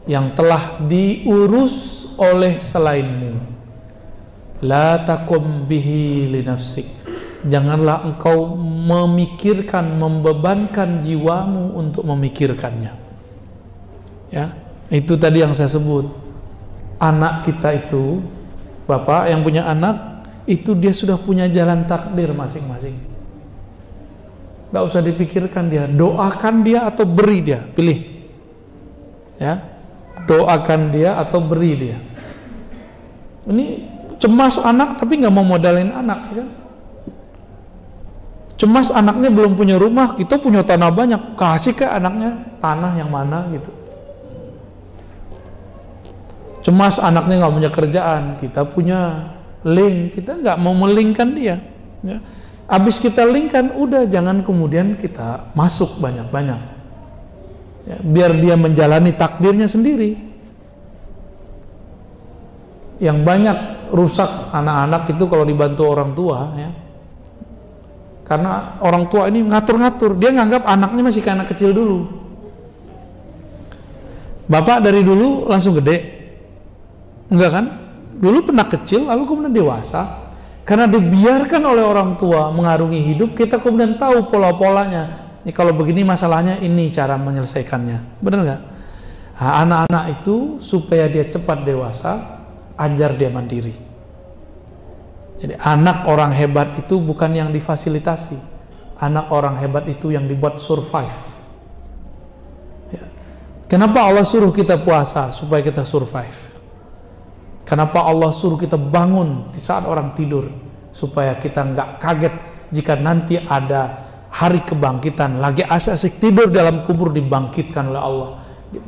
yang telah diurus oleh selainmu. La takum bihi li nafsik, janganlah engkau memikirkan, membebankan jiwamu untuk memikirkannya. Ya, itu tadi yang saya sebut. Anak kita itu, Bapak yang punya anak, itu dia sudah punya jalan takdir masing-masing. Gak usah dipikirkan dia, doakan dia atau beri dia, pilih. Ya, doakan dia atau beri dia. Ini cemas anak tapi nggak mau modalin anak, ya. Cemas anaknya belum punya rumah, kita punya tanah banyak, kasih ke anaknya tanah yang mana gitu. cemas anaknya nggak punya kerjaan, kita punya link, kita nggak mau melingkan dia. Ya. Abis kita linkkan, udah jangan kemudian kita masuk banyak-banyak. Ya, biar dia menjalani takdirnya sendiri. Yang banyak rusak anak-anak itu kalau dibantu orang tua, ya. Karena orang tua ini ngatur-ngatur, dia nganggap anaknya masih kayak anak kecil dulu. Bapak dari dulu langsung gede, enggak kan? Dulu pernah kecil, lalu kemudian dewasa. Karena dibiarkan oleh orang tua mengarungi hidup, kita kemudian tahu pola-polanya. Ini kalau begini masalahnya, ini cara menyelesaikannya. Benar nggak? Nah, anak-anak itu supaya dia cepat dewasa, ajar dia mandiri. Jadi anak orang hebat itu bukan yang difasilitasi. Anak orang hebat itu yang dibuat survive. Ya. Kenapa Allah suruh kita puasa? Supaya kita survive. Kenapa Allah suruh kita bangun di saat orang tidur? Supaya kita nggak kaget jika nanti ada hari kebangkitan, lagi asik-asik tidur dalam kubur dibangkitkan oleh Allah.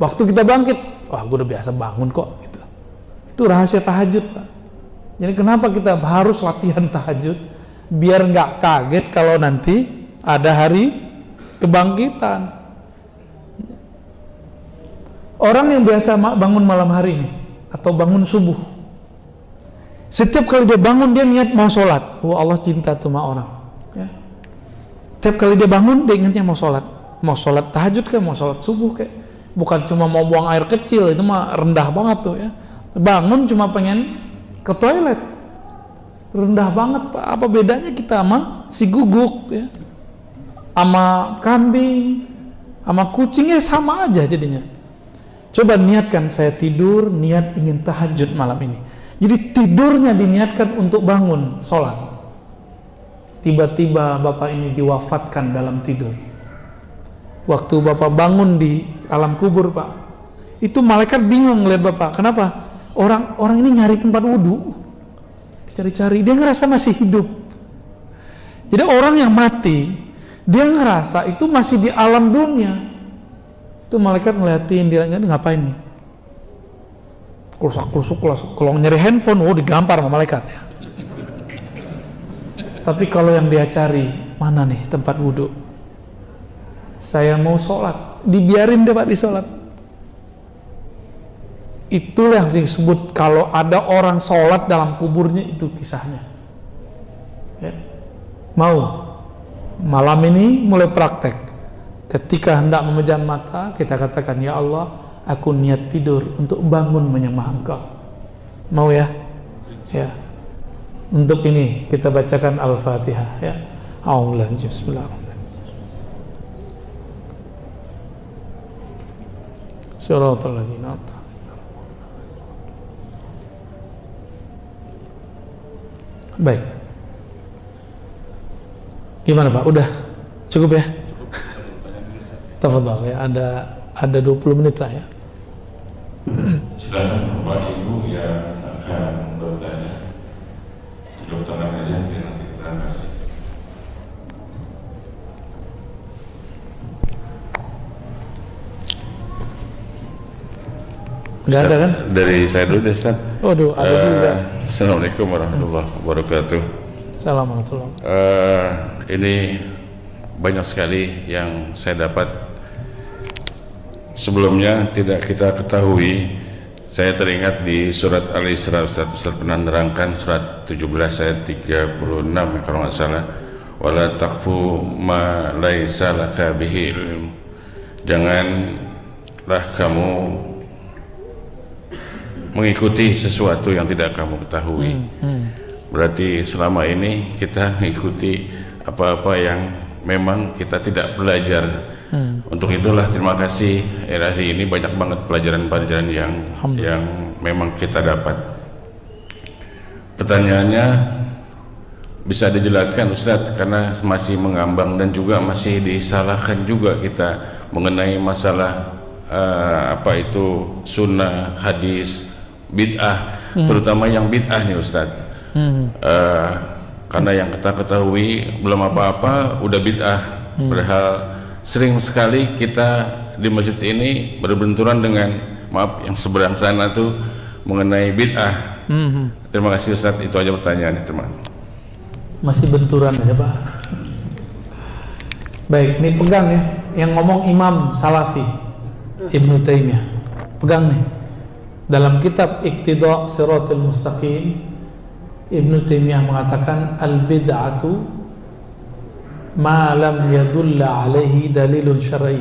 Waktu kita bangkit, wah gue udah biasa bangun kok. Gitu. Itu rahasia tahajud, Pak. Jadi kenapa kita harus latihan tahajud? Biar nggak kaget kalau nanti ada hari kebangkitan. Orang yang biasa bangun malam hari nih, atau bangun subuh, setiap kali dia bangun dia niat mau sholat. Oh Allah cinta tuh sama orang. Ya. Setiap kali dia bangun dia ingatnya mau sholat tahajud kayak mau sholat subuh kayak, bukan cuma mau buang air kecil, itu mah rendah banget tuh ya. Bangun cuma pengen ke toilet, rendah banget Pak. Apa bedanya kita sama si guguk ya, sama kambing, sama kucingnya sama aja jadinya. Coba niatkan, saya tidur niat ingin tahajud malam ini. Jadi tidurnya diniatkan untuk bangun sholat. Tiba-tiba bapak ini diwafatkan dalam tidur. Waktu bapak bangun di alam kubur Pak, itu malaikat bingung ngeliat bapak. Kenapa? Orang ini nyari tempat wudhu, cari-cari, dia ngerasa masih hidup. Jadi orang yang mati, dia ngerasa itu masih di alam dunia. Itu malaikat ngeliatin dia, ngapain nih? Kerusak-kerusuk, kalau nyari handphone, digampar sama malaikat ya. Tapi kalau yang dia cari, mana nih tempat wudhu? Saya mau sholat, dibiarin deh Pak di sholat. Itulah yang disebut kalau ada orang sholat dalam kuburnya, itu kisahnya. Ya. Mau malam ini mulai praktek. Ketika hendak memejam mata, kita katakan, ya Allah, aku niat tidur untuk bangun menyembah Engkau. Mau ya? Ya. Untuk ini kita bacakan Al-Fatihah ya. Bismillahirrahmanirrahim. Shiratal ladzina an'amta. Baik. Gimana Pak? Udah cukup ya? Tafadhol ya, ada 20 menit lah ya. Silakan Bapak Ibu yang akan bertanya. Dokter aja nanti kita kasih. Enggak ada kan? Dari saya dulu deh Ustaz. Waduh, ada juga. Assalamualaikum warahmatullahi wabarakatuh. Assalamualaikum. Ini banyak sekali yang saya dapat sebelumnya tidak kita ketahui. Saya teringat di surat Al-Isra, Ustaz pernah menerangkan surat 17 ayat 36 kalau nggak salah, wala taqfu ma laisa laka bihi ilm. Janganlah kamu mengikuti sesuatu yang tidak kamu ketahui. Berarti selama ini kita mengikuti apa-apa yang memang kita tidak belajar. Untuk itulah terima kasih hari ini banyak banget pelajaran-pelajaran yang memang kita dapat. Pertanyaannya bisa dijelaskan Ustadz, karena masih mengambang dan juga masih disalahkan juga kita mengenai masalah apa itu sunnah, hadis, bid'ah, terutama yang bid'ah nih Ustadz. Karena yang kita ketahui belum apa-apa udah bid'ah, padahal sering sekali kita di masjid ini berbenturan dengan, maaf yang seberang sana tuh mengenai bid'ah. Terima kasih Ustaz, itu aja pertanyaannya teman. Masih benturan ya Pak. Baik, ini pegang ya, yang ngomong Imam Salafi Ibnu Taimiyah. Pegang nih. Dalam kitab Iqtida' Shiratal Mustaqim, Ibnu Taimiyah mengatakan al-bid'atu ma lam yadulla alaihi dalilun syar'i.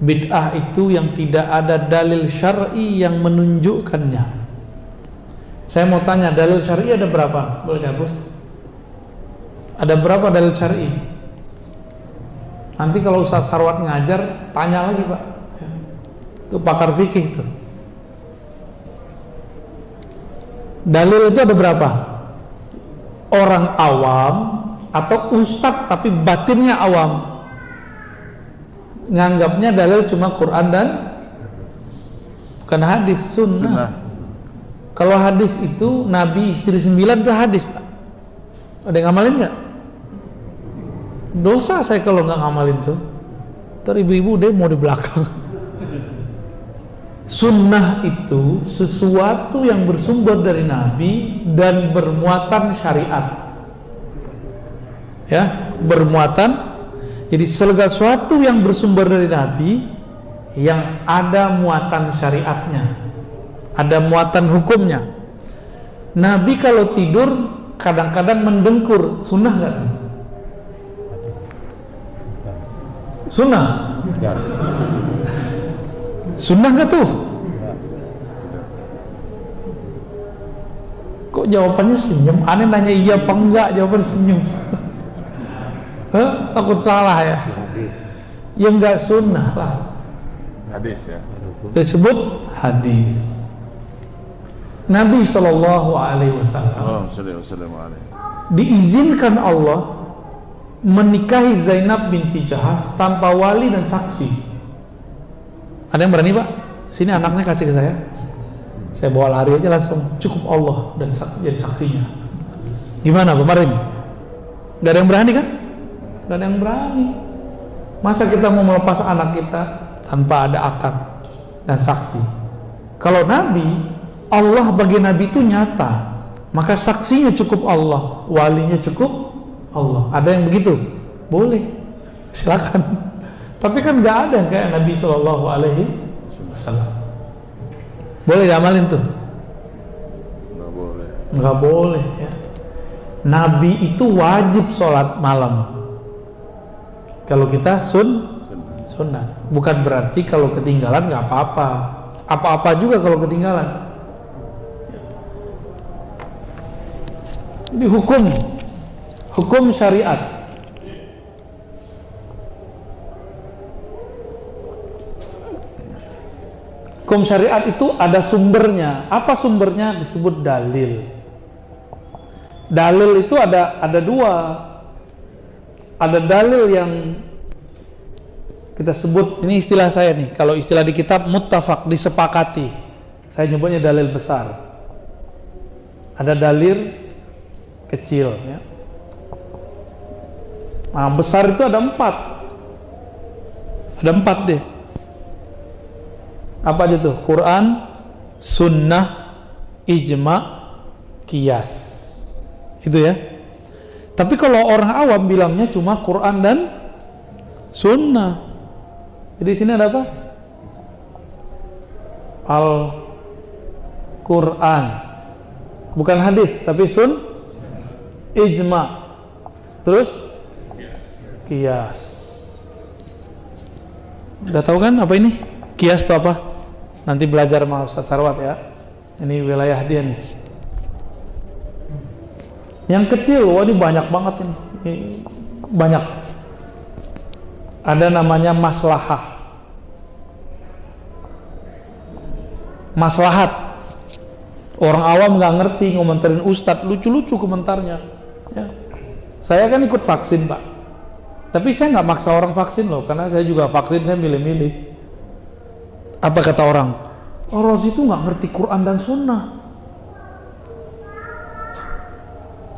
Bid'ah itu yang tidak ada dalil syar'i yang menunjukkannya. Saya mau tanya, dalil syar'i ada berapa? Boleh dihapus? Ada berapa dalil syar'i? Nanti kalau Ustaz Sarwat ngajar, tanya lagi Pak. Itu pakar fikih itu. Dalil itu ada berapa? Orang awam atau ustadz tapi batinnya awam, nganggapnya dalil cuma Quran dan bukan hadis, sunnah. Kalau hadis itu Nabi istri 9 itu hadis Pak. Ada yang ngamalin nggak? Dosa saya kalau nggak ngamalin tuh. Ntar ibu-ibu deh mau di belakang. Sunnah itu sesuatu yang bersumber dari Nabi dan bermuatan syariat. Ya, bermuatan. Jadi segala sesuatu yang bersumber dari Nabi yang ada muatan syariatnya, ada muatan hukumnya. Nabi kalau tidur kadang-kadang mendengkur, sunnah nggak tuh? Sunnah? Sunnah nggak tuh? Kok jawabannya senyum? Aneh nanya iya apa enggak, jawaban senyum. Takut salah ya? Ya enggak sunnah lah. Hadis ya. Disebut hadis. Nabi Shallallahu Alaihi Wasallam diizinkan Allah menikahi Zainab binti Jahash tanpa wali dan saksi. Ada yang berani Pak? Sini anaknya kasih ke saya bawa lari aja langsung, cukup Allah dan jadi saksinya. Gimana kemarin? Gak ada yang berani kan? Gak ada yang berani. Masa kita mau melepas anak kita tanpa ada akad dan saksi? Kalau Nabi, Allah bagi Nabi itu nyata, maka saksinya cukup Allah, walinya cukup Allah. Ada yang begitu? Boleh, silakan. Tapi kan nggak ada kayak Nabi Shallallahu Alaihi Wasallam. Boleh diamalin tuh? Nggak boleh. Nggak boleh ya. Nabi itu wajib sholat malam. Kalau kita sunnah. Bukan berarti kalau ketinggalan nggak apa-apa. Apa-apa juga kalau ketinggalan. Ini hukum syariat. Hukum syariat itu ada sumbernya. Apa sumbernya? Disebut dalil. Dalil itu ada dua. Ada dalil yang kita sebut, ini istilah saya nih, kalau istilah di kitab muttafaq, disepakati. Saya nyebutnya dalil besar. Ada dalil kecil ya. Nah, besar itu ada 4. Ada 4 deh. Apa aja tuh? Quran, sunnah, ijma, qiyas. Itu ya. Tapi kalau orang awam bilangnya cuma Quran dan sunnah. Jadi sini ada apa? Al-Quran. Bukan hadis, tapi ijma. Terus qiyas. Udah tahu kan apa ini? Qiyas itu apa? Nanti belajar sama Ustaz Sarwat ya. Ini wilayah dia nih. Yang kecil, wah ini banyak banget ini. Banyak. Ada namanya maslahah. Maslahat. Orang awam nggak ngerti, ngomentarin Ustadz, lucu-lucu komentarnya. Ya. Saya kan ikut vaksin Pak. Tapi saya nggak maksa orang vaksin loh, karena saya juga vaksin, saya milih-milih. Apa kata orang? Oh, Rozi itu nggak ngerti Quran dan Sunnah.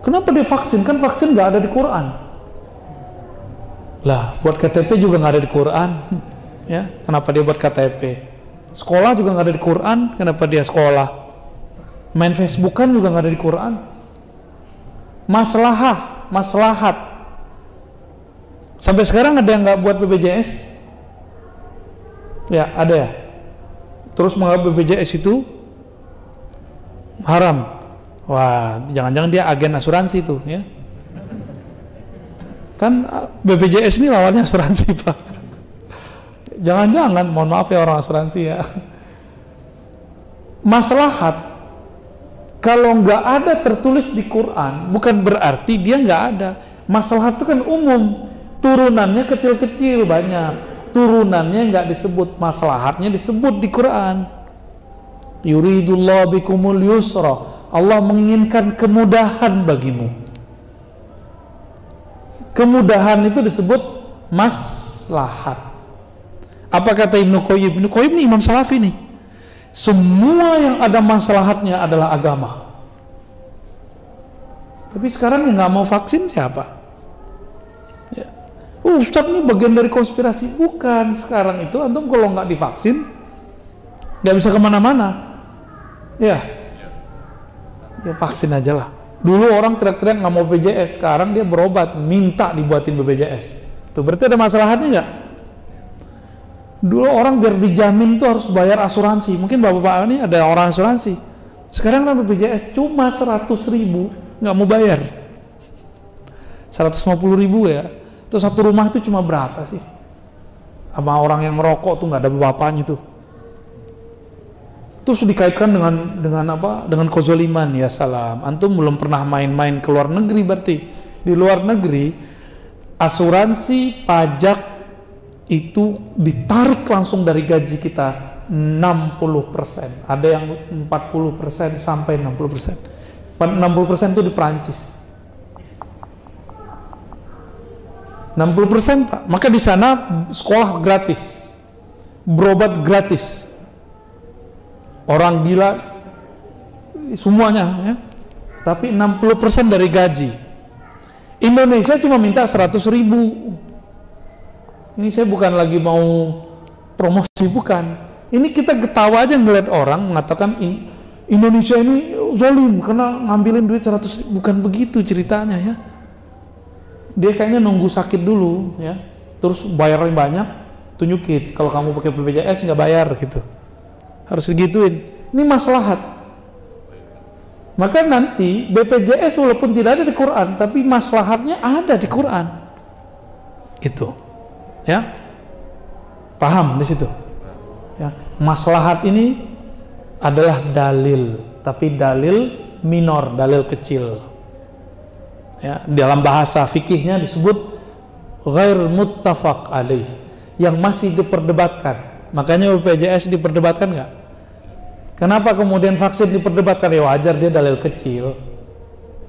Kenapa dia vaksin? Kan vaksin nggak ada di Quran. Lah, buat KTP juga nggak ada di Quran. Ya, kenapa dia buat KTP? Sekolah juga nggak ada di Quran, kenapa dia sekolah? Main Facebookan juga nggak ada di Quran. Maslahat. Sampai sekarang ada yang nggak buat BPJS? Ya, ada ya. Terus menganggap BPJS itu haram. Wah, jangan-jangan dia agen asuransi tuh, ya. Kan BPJS ini lawannya asuransi, Pak. Jangan-jangan, mohon maaf ya orang asuransi ya. Maslahat, kalau nggak ada tertulis di Quran, bukan berarti dia nggak ada. Maslahat itu kan umum, turunannya kecil-kecil banyak. Turunannya nggak disebut, maslahatnya disebut di Quran. Yuridullahu bikumul yusra, Allah menginginkan kemudahan bagimu. Kemudahan itu disebut maslahat. Apa kata Ibnu Qayyim? Ibnu Qayyim ini Imam Salafi nih. Semua yang ada maslahatnya adalah agama. Tapi sekarang yang nggak mau vaksin siapa? Ustadz ini bagian dari konspirasi. Bukan, sekarang itu antum kalau nggak divaksin nggak bisa kemana-mana. Ya vaksin aja lah. Dulu orang teriak-teriak nggak mau BPJS, sekarang dia berobat minta dibuatin BPJS. Itu berarti ada masalahnya nggak? Dulu orang biar dijamin tuh harus bayar asuransi. Mungkin bapak-bapak ini ada orang asuransi. Sekarang kan BPJS cuma 100.000 nggak mau bayar. 150.000 ya. Itu satu rumah itu cuma berapa sih? Sama orang yang merokok tuh nggak ada bapaknya tuh. Terus dikaitkan dengan apa? Dengan kezaliman. Ya salam. Antum belum pernah main-main ke luar negeri berarti. Di luar negeri asuransi pajak itu ditarik langsung dari gaji kita 60%. Ada yang 40% sampai 60%. 60% itu di Perancis. 60% Pak. Maka di sana sekolah gratis, berobat gratis, orang gila semuanya ya. Tapi 60% dari gaji. Indonesia cuma minta 100.000. Ini saya bukan lagi mau promosi, bukan. Ini kita ketawa aja ngeliat orang mengatakan Indonesia ini zalim karena ngambilin duit 100.000. Bukan begitu ceritanya ya. Dia kayaknya nunggu sakit dulu ya, terus bayarnya banyak, tunjukin kalau kamu pakai BPJS nggak bayar gitu, harus digituin. Ini maslahat. Maka nanti BPJS walaupun tidak ada di Quran, tapi maslahatnya ada di Quran. Itu, ya, paham di situ. Ya, maslahat ini adalah dalil, tapi dalil minor, dalil kecil. Ya, dalam bahasa fikihnya disebut ghair muttafaq alaih, yang masih diperdebatkan. Makanya BPJS diperdebatkan nggak? Kenapa kemudian vaksin diperdebatkan? Ya wajar, dia dalil kecil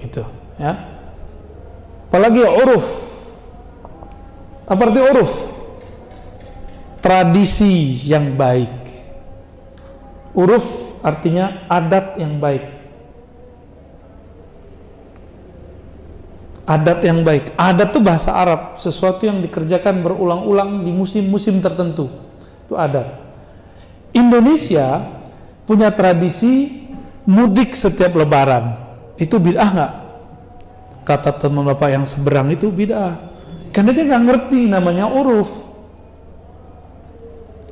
gitu ya. Apalagi uruf. Apa arti uruf? Tradisi yang baik. Uruf artinya adat yang baik. Adat yang baik. Adat itu bahasa Arab, sesuatu yang dikerjakan berulang-ulang di musim-musim tertentu. Itu adat. Indonesia punya tradisi mudik setiap lebaran. Itu bid'ah nggak? Kata teman bapak yang seberang itu bid'ah. Karena dia nggak ngerti namanya uruf.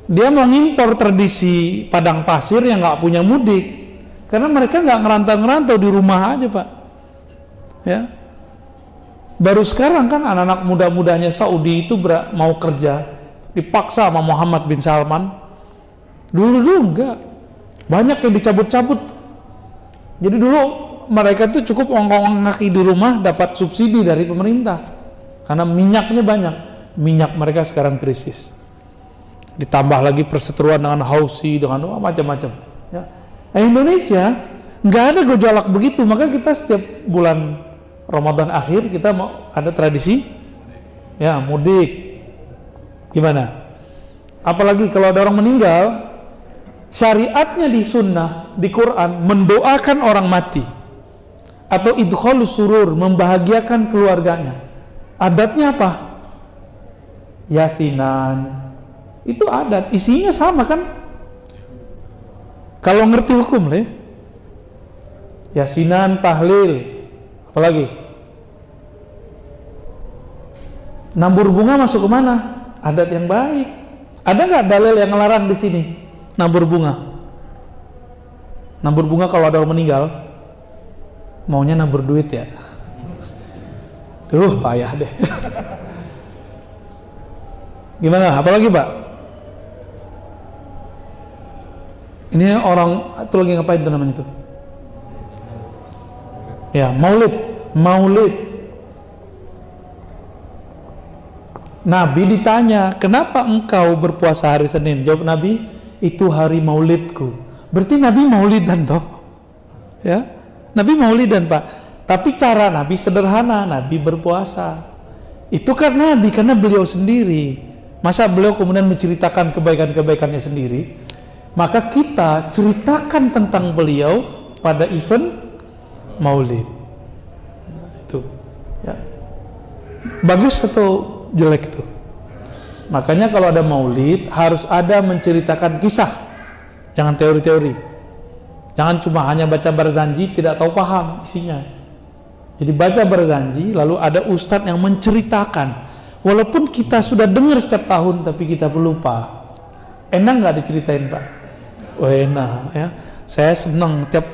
Dia mengimpor tradisi padang pasir yang nggak punya mudik. Karena mereka nggak ngerantau-ngerantau, di rumah aja Pak. Ya. Baru sekarang kan anak-anak muda-mudanya Saudi itu mau kerja, dipaksa sama Muhammad bin Salman. Dulu enggak, banyak yang dicabut-cabut. Jadi dulu mereka tuh cukup ongkong kaki di rumah dapat subsidi dari pemerintah, karena minyaknya banyak. Minyak mereka sekarang krisis. Ditambah lagi perseteruan dengan Houthi, dengan macam-macam. Ya. Nah, Indonesia nggak ada gejolak begitu, maka kita setiap bulan Ramadan akhir kita mau ada tradisi ya mudik. Gimana? Apalagi kalau ada orang meninggal, syariatnya di sunnah, di Quran mendoakan orang mati atau idkhalus surur, membahagiakan keluarganya. Adatnya apa? Yasinan. Itu adat, isinya sama kan? Kalau ngerti hukum Yasinan, tahlil, apalagi? Nabur bunga masuk ke mana? Adat yang baik. Ada nggak dalil yang ngelarang di sini nabur bunga? Nabur bunga kalau ada orang meninggal, maunya nabur duit ya. Payah deh. Gimana? Apalagi Pak? Ini orang itu lagi ngapain tuh namanya tuh? Ya, maulid. Nabi ditanya, kenapa engkau berpuasa hari Senin? Jawab Nabi, itu hari maulidku. Berarti Nabi maulidan toh? Ya, Nabi maulidan Pak. Tapi cara Nabi sederhana, Nabi berpuasa. Itu kan Nabi, karena beliau sendiri. Masa beliau kemudian menceritakan kebaikan-kebaikannya sendiri? Maka kita ceritakan tentang beliau pada event maulid. Nah, itu ya. Bagus atau jelek itu? Makanya kalau ada maulid harus ada menceritakan kisah, jangan teori-teori. Jangan cuma hanya baca barzanji tidak tahu paham isinya. Jadi baca barzanji lalu ada ustadz yang menceritakan, walaupun kita sudah dengar setiap tahun tapi kita lupa. Enak nggak diceritain Pak? Oh enak ya. Saya senang tiap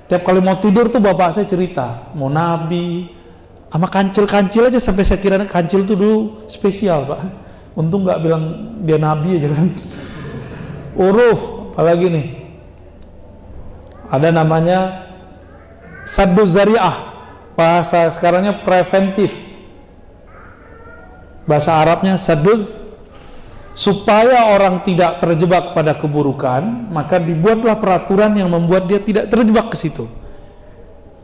kali mau tidur tuh bapak saya cerita mau Nabi sama kancil aja, sampai saya kira kancil tuh dulu spesial Pak. Untung nggak bilang dia Nabi aja kan. Uruf apalagi nih, ada namanya saddu zari'ah, bahasa sekarangnya preventif, bahasa Arabnya saduz. Supaya orang tidak terjebak pada keburukan, maka dibuatlah peraturan yang membuat dia tidak terjebak ke situ.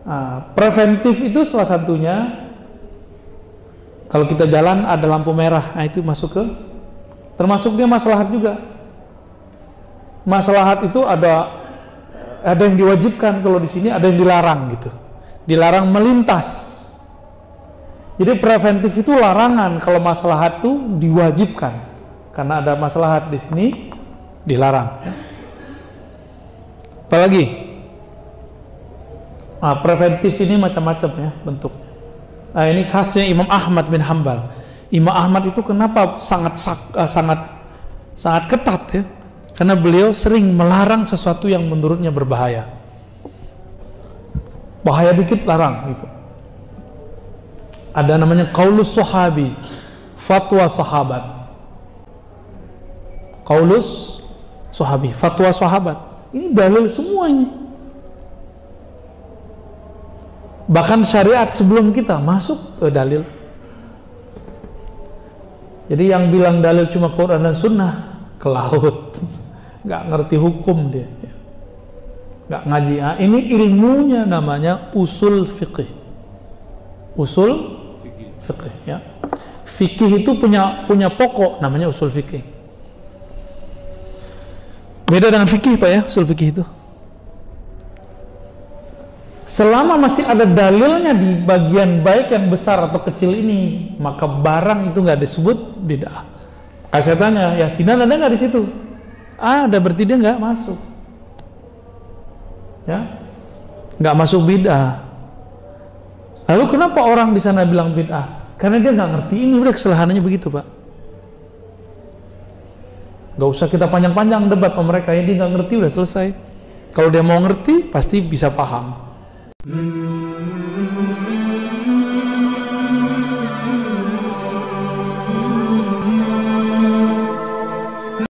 Nah, preventif itu salah satunya, kalau kita jalan ada lampu merah, nah itu masuk ke, termasuk dia maslahat juga. Maslahat itu ada yang diwajibkan, kalau di sini ada yang dilarang gitu. Dilarang melintas. Jadi preventif itu larangan, kalau maslahat itu diwajibkan. Karena ada maslahat di sini dilarang ya. Apalagi preventif ini macam-macam ya bentuknya. Nah, ini khasnya Imam Ahmad bin Hambal. Imam Ahmad itu kenapa sangat ketat ya? Karena beliau sering melarang sesuatu yang menurutnya berbahaya. Bahaya dikit larang gitu. Ada namanya qaulus sahabi, fatwa sahabat. Qaulus sahabi, fatwa sahabat. Ini dalil semua ini. Bahkan syariat sebelum kita masuk ke dalil. Jadi yang bilang dalil cuma Quran dan Sunnah ke laut, nggak ngerti hukum dia, nggak ngaji. Nah, ini ilmunya namanya usul fiqih. Usul fiqih ya. Fikih itu punya pokok namanya usul fikih. Beda dengan fikih Pak ya, usul fikih itu. Selama masih ada dalilnya di bagian baik yang besar atau kecil ini, maka barang itu nggak disebut bid'ah. Saya tanya, Yasinan ada nggak di situ? Ada, berarti dia nggak masuk. Ya, nggak masuk bid'ah. Lalu kenapa orang di sana bilang bid'ah? Karena dia nggak ngerti ini, udah kesalahannya begitu Pak. Gak usah kita panjang-panjang debat sama mereka, ya dia nggak ngerti udah selesai. Kalau dia mau ngerti pasti bisa paham.